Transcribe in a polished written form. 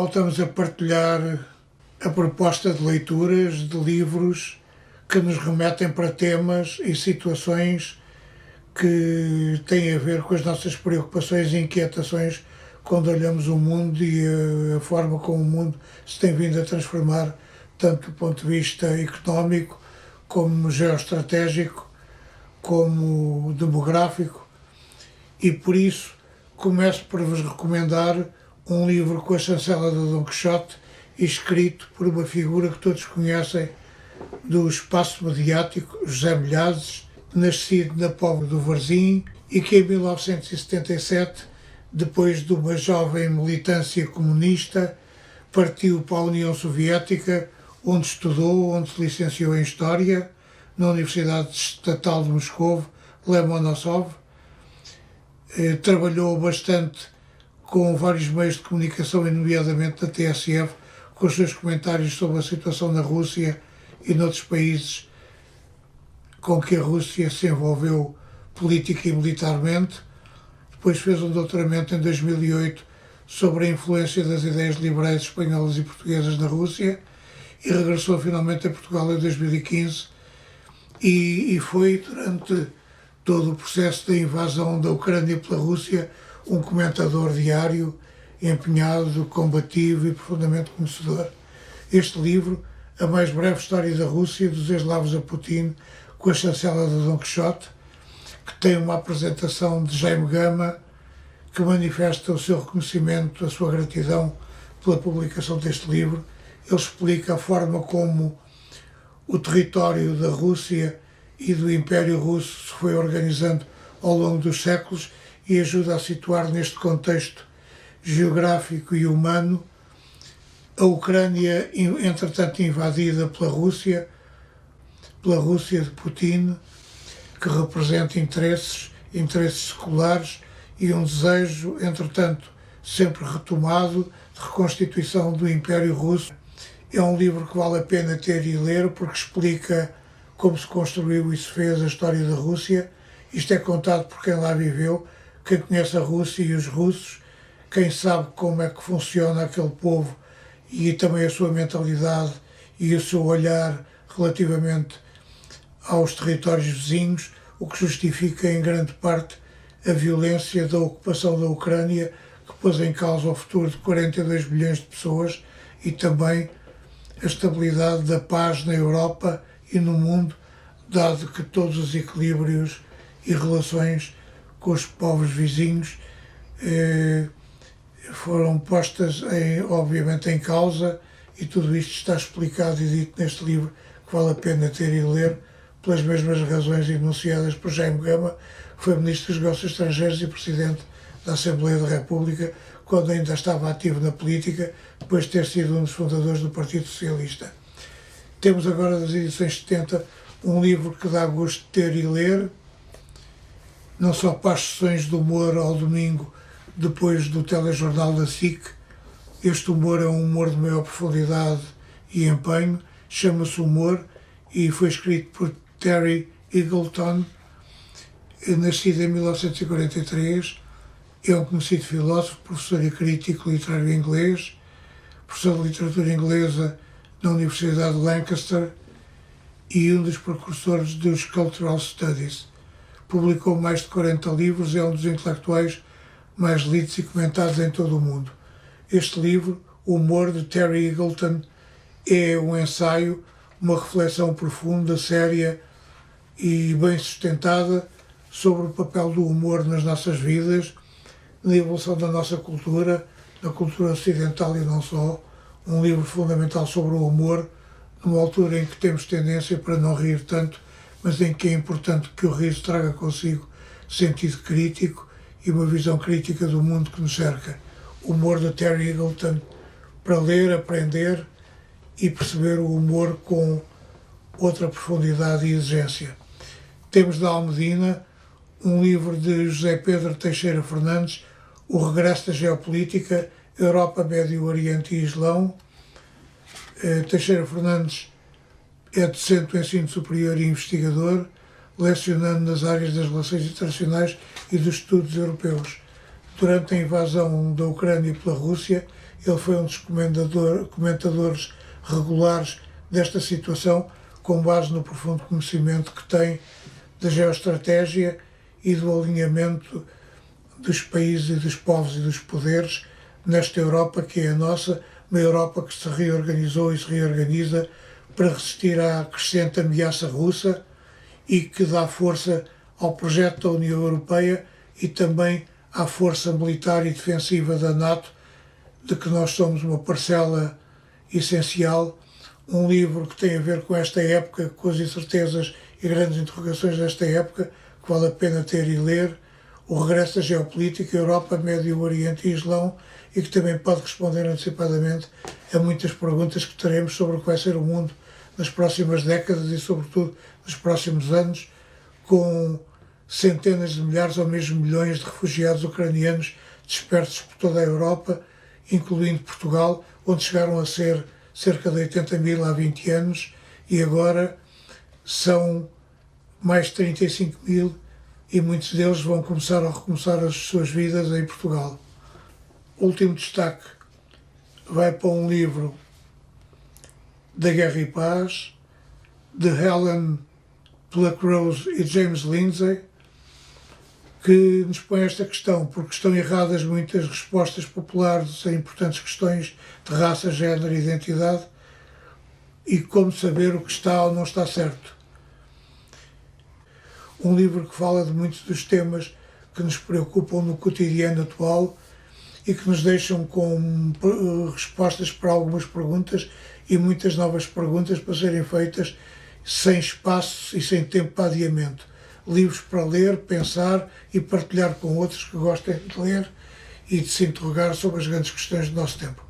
Voltamos a partilhar a proposta de leituras de livros que nos remetem para temas e situações que têm a ver com as nossas preocupações e inquietações quando olhamos o mundo e a forma como o mundo se tem vindo a transformar, tanto do ponto de vista económico, como geoestratégico, como demográfico. E por isso começo por vos recomendar um livro com a chancela de Dom Quixote, escrito por uma figura que todos conhecem do espaço mediático, José Milhazes, nascido na Póvoa do Varzim e que em 1977, depois de uma jovem militância comunista, partiu para a União Soviética, onde estudou, onde se licenciou em História, na Universidade Estatal de Moscovo, Lomonosov. Trabalhou bastante com vários meios de comunicação, e nomeadamente na TSF, com os seus comentários sobre a situação na Rússia e noutros países com que a Rússia se envolveu política e militarmente. Depois fez um doutoramento em 2008 sobre a influência das ideias liberais espanholas e portuguesas na Rússia e regressou finalmente a Portugal em 2015 e foi, durante todo o processo da invasão da Ucrânia pela Rússia, um comentador diário, empenhado, combativo e profundamente conhecedor. Este livro, A Mais Breve História da Rússia, dos Eslavos a Putin, com a chancela de Dom Quixote, que tem uma apresentação de Jaime Gama, que manifesta o seu reconhecimento, a sua gratidão pela publicação deste livro. Ele explica a forma como o território da Rússia e do Império Russo se foi organizando ao longo dos séculos e ajuda a situar neste contexto geográfico e humano a Ucrânia, entretanto invadida pela Rússia de Putin, que representa interesses seculares e um desejo, entretanto, sempre retomado, de reconstituição do Império Russo. É um livro que vale a pena ter e ler, porque explica como se construiu e se fez a história da Rússia. Isto é contado por quem lá viveu, quem conhece a Rússia e os russos, quem sabe como é que funciona aquele povo e também a sua mentalidade e o seu olhar relativamente aos territórios vizinhos, o que justifica em grande parte a violência da ocupação da Ucrânia, que pôs em causa o futuro de 42 milhões de pessoas e também a estabilidade da paz na Europa e no mundo, dado que todos os equilíbrios e relações com os povos vizinhos foram postas, obviamente, em causa, e tudo isto está explicado e dito neste livro, que vale a pena ter e ler, pelas mesmas razões enunciadas por Jaime Gama, que foi Ministro dos Negócios Estrangeiros e Presidente da Assembleia da República, quando ainda estava ativo na política, depois de ter sido um dos fundadores do Partido Socialista. Temos agora, das edições 70, um livro que dá gosto de ter e ler, não só para as sessões de humor ao domingo, depois do telejornal da SIC. Este humor é um humor de maior profundidade e empenho, chama-se Humor e foi escrito por Terry Eagleton, nascido em 1943, é um conhecido filósofo, professor e crítico literário inglês, professor de literatura inglesa na Universidade de Lancaster e um dos precursores dos Cultural Studies. Publicou mais de 40 livros, é um dos intelectuais mais lidos e comentados em todo o mundo. Este livro, O Humor, de Terry Eagleton, é um ensaio, uma reflexão profunda, séria e bem sustentada sobre o papel do humor nas nossas vidas, na evolução da nossa cultura, na cultura ocidental e não só. Um livro fundamental sobre o humor, numa altura em que temos tendência para não rir tanto, mas em que é importante que o riso traga consigo sentido crítico e uma visão crítica do mundo que nos cerca. O Humor, de Terry Eagleton, para ler, aprender e perceber o humor com outra profundidade e exigência. Temos da Almedina um livro de José Pedro Teixeira Fernandes, O Regresso da Geopolítica, Europa, Médio Oriente e Islão. Teixeira Fernandes é docente do ensino superior e investigador, lecionando nas áreas das relações internacionais e dos estudos europeus. Durante a invasão da Ucrânia pela Rússia, ele foi um dos comentadores regulares desta situação, com base no profundo conhecimento que tem da geoestratégia e do alinhamento dos países e dos povos e dos poderes nesta Europa que é a nossa, uma Europa que se reorganizou e se reorganiza para resistir à crescente ameaça russa e que dá força ao projeto da União Europeia e também à força militar e defensiva da NATO, de que nós somos uma parcela essencial. Um livro que tem a ver com esta época, com as incertezas e grandes interrogações desta época, que vale a pena ter e ler, O Regresso da Geopolítica, Europa, Médio Oriente e Islão, e que também pode responder antecipadamente a muitas perguntas que teremos sobre o que vai ser o mundo nas próximas décadas e, sobretudo, nos próximos anos, com centenas de milhares ou mesmo milhões de refugiados ucranianos dispersos por toda a Europa, incluindo Portugal, onde chegaram a ser cerca de 80 mil há 20 anos e agora são mais de 35 mil e muitos deles vão começar a recomeçar as suas vidas em Portugal. O último destaque vai para um livro da Guerra e Paz, de Helen Pluckrose e James Lindsay, que nos põe esta questão, porque estão erradas muitas respostas populares a importantes questões de raça, género e identidade, e como saber o que está ou não está certo. Um livro que fala de muitos dos temas que nos preocupam no cotidiano atual e que nos deixam com respostas para algumas perguntas e muitas novas perguntas para serem feitas sem espaço e sem tempo para adiamento. Livros para ler, pensar e partilhar com outros que gostem de ler e de se interrogar sobre as grandes questões do nosso tempo.